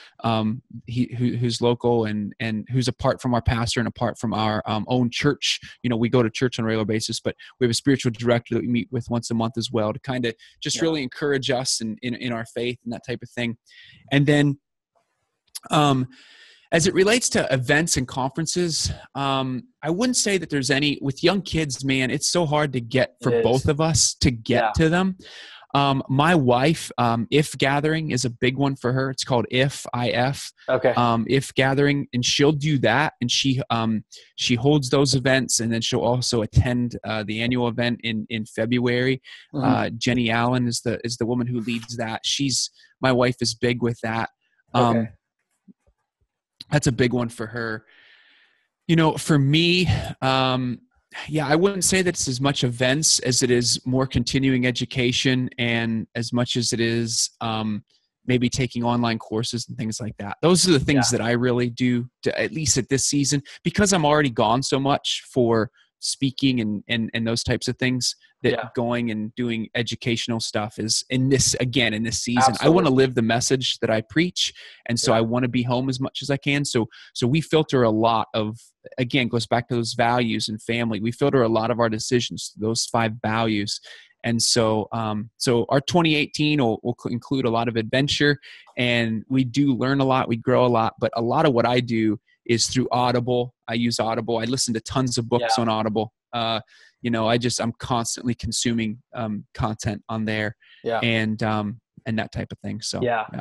who's local and who's apart from our pastor and apart from our own church. We go to church on a regular basis, but we have a spiritual director that we meet with once a month as well, to kind of just really encourage us in our faith and that type of thing. And then, as it relates to events and conferences, I wouldn't say that there's any. With young kids, man, it's so hard to get for both of us to get to them. My wife, If Gathering is a big one for her. It's called If, I-F. Okay. If Gathering, and she'll do that, and she holds those events, and then she'll also attend the annual event in February. Jenny Allen is the woman who leads that. My wife is big with that. Okay. That's a big one for her. For me, I wouldn't say that it's as much events as it is more continuing education, and as much as it is maybe taking online courses and things like that. Those are the things that I really do, at least at this season, because I'm already gone so much for speaking and those types of things, that going and doing educational stuff is in this season. Absolutely. I want to live the message that I preach. And so I want to be home as much as I can. So we filter a lot of, again, goes back to those values and family. We filter a lot of our decisions, those 5 values. And so our 2018 will include a lot of adventure, and we do learn a lot. We grow a lot, but a lot of what I do is through Audible. I use Audible. I listen to tons of books on Audible. I'm constantly consuming content on there, and that type of thing. So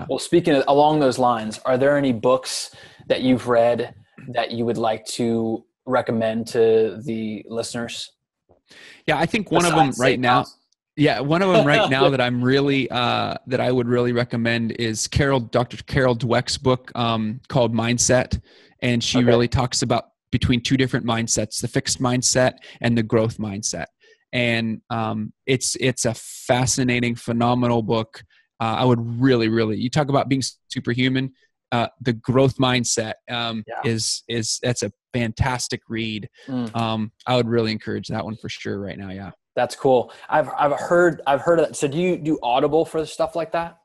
Well, speaking along those lines, are there any books that you've read that you would like to recommend to the listeners? Yeah, I think one of them right now. Yeah, one of them right now that I'm really that I would really recommend is Dr. Carol Dweck's book called Mindset, and she really talks about between 2 different mindsets: the fixed mindset and the growth mindset. And it's a fascinating, phenomenal book. I would really, you talk about being superhuman. The growth mindset that's a fantastic read. I would really encourage that one for sure right now. Yeah. That's cool. I've heard of that. So do you do Audible for stuff like that?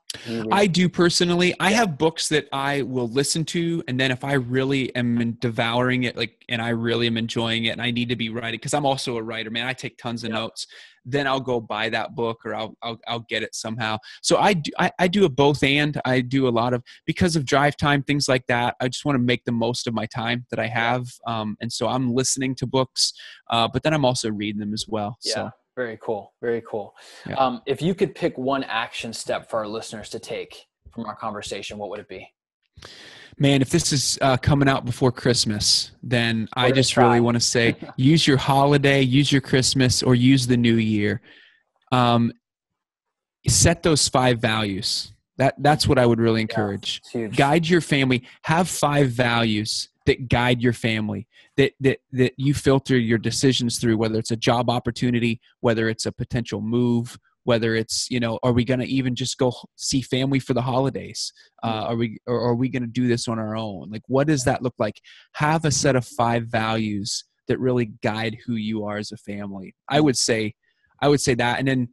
I do personally. I have books that I will listen to, and then if I really am devouring it, and I really am enjoying it, and I need to be writing, because I'm also a writer, man. I take tons of notes. Then I'll go buy that book, or I'll get it somehow. So I do a both, and I do a lot of, because of drive time, things like that. I just want to make the most of my time that I have, and so I'm listening to books, but then I'm also reading them as well. Yeah. So. Very cool. Very cool. Yeah. If you could pick one action step for our listeners to take from our conversation, what would it be? Man, if this is coming out before Christmas, then I just really want to say, use your holiday, use your Christmas, or use the new year. Set those 5 values. That's what I would really encourage. Guide your family. Have 5 values that guide your family, that you filter your decisions through, whether it's a job opportunity, whether it's a potential move, whether it's, are we going to even just go see family for the holidays? Are we going to do this on our own? Like, what does that look like? Have a set of 5 values that really guide who you are as a family. I would say that. And then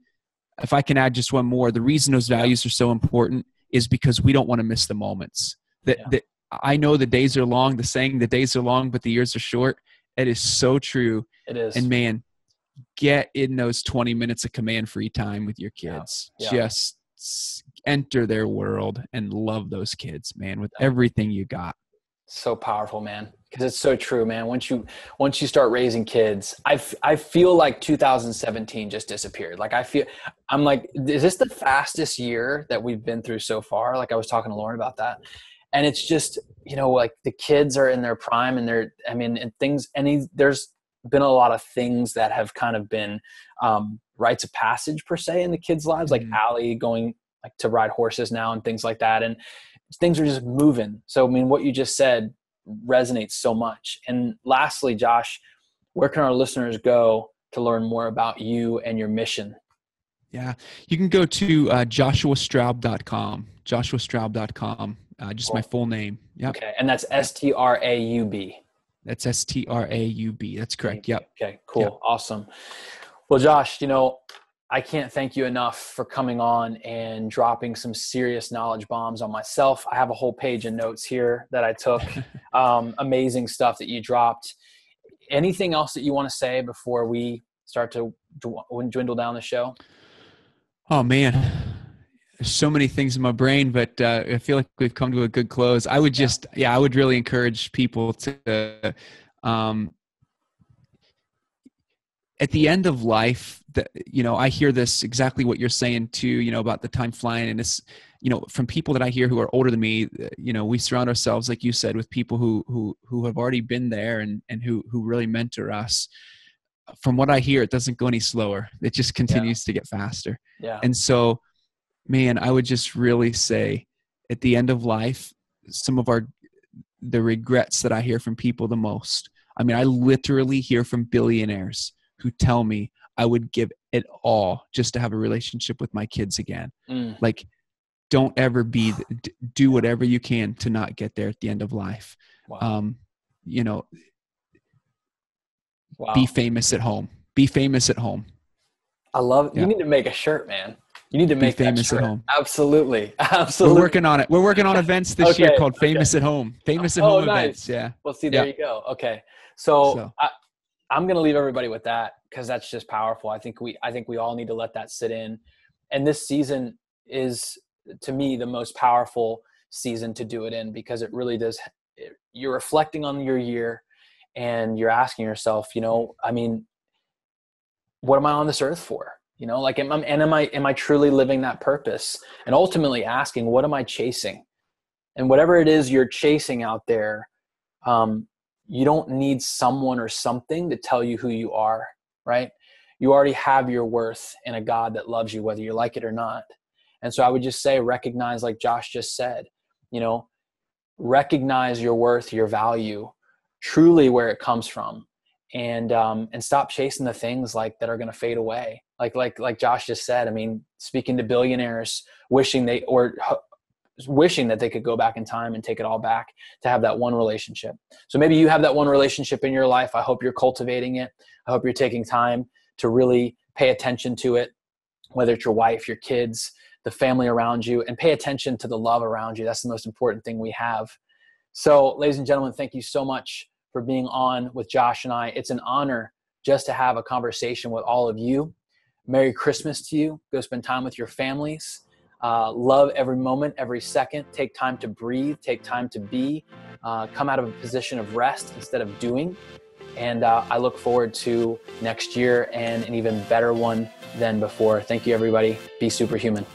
if I can add just one more, the reason those values are so important is because we don't want to miss the moments. That I know the days are long, the saying, the days are long, but the years are short. It is so true. It is. And man, get in those 20 minutes of command-free time with your kids. Just enter their world and love those kids, man, with everything you got. So powerful, man. Because it's so true, man. Once you start raising kids, I feel like 2017 just disappeared. Like I'm like, is this the fastest year that we've been through so far? Like I was talking to Lauren about that. And it's just, like the kids are in their prime and there's been a lot of things that have kind of been rites of passage per se in the kids' lives, like Allie going like to ride horses now and things like that. And things are just moving. So, what you just said resonates so much. And lastly, Josh, where can our listeners go to learn more about you and your mission? Yeah, you can go to joshuastraub.com, joshuastraub.com, just cool. My full name. Yep. Okay. And that's Straub. That's Straub. That's correct. Yep. Okay, cool. Yep. Awesome. Well, Josh, I can't thank you enough for coming on and dropping some serious knowledge bombs on myself. I have a whole page of notes here that I took. Amazing stuff that you dropped. Anything else that you want to say before we start to dwindle down the show? Oh, man. There's so many things in my brain, but I feel like we've come to a good close. I would just, I would really encourage people to, at the end of life, I hear this exactly what you're saying too, about the time flying, and it's, from people that I hear who are older than me, we surround ourselves, like you said, with people who have already been there and who really mentor us. From what I hear, it doesn't go any slower. It just continues to get faster. Yeah. And so, man, I would just really say at the end of life, some of the regrets that I hear from people the most. I literally hear from billionaires who tell me I would give it all just to have a relationship with my kids again. Like, don't ever do whatever you can to not get there at the end of life. Wow. Wow. Be famous at home. Be famous at home. I love it. You need to make a shirt, man. You need to make Be famous at home. Absolutely. We're working on it. We're working on events this year called Famous at Home. Famous at Home events. Yeah. Well, see, there you go. Okay. So I'm going to leave everybody with that because that's just powerful. I think we all need to let that sit in. And this season is, to me, the most powerful season to do it in, because it really does. You're reflecting on your year and you're asking yourself, what am I on this earth for? Am I truly living that purpose? And ultimately asking, what am I chasing? And whatever it is you're chasing out there, you don't need someone or something to tell you who you are, right? You already have your worth in a God that loves you, whether you like it or not. And so I would just say, recognize, like Josh just said, recognize your worth, your value, truly where it comes from, and stop chasing the things that are going to fade away. Like Josh just said, speaking to billionaires, wishing that they could go back in time and take it all back to have that one relationship. So maybe you have that one relationship in your life. I hope you're cultivating it. I hope you're taking time to really pay attention to it, whether it's your wife, your kids, the family around you, and pay attention to the love around you. That's the most important thing we have. So, ladies and gentlemen, thank you so much for being on with Josh and I. It's an honor just to have a conversation with all of you. Merry Christmas to you. Go spend time with your families. Love every moment, every second. Take time to breathe. Take time to be. Come out of a position of rest instead of doing. And I look forward to next year and an even better one than before. Thank you, everybody. Be superhuman.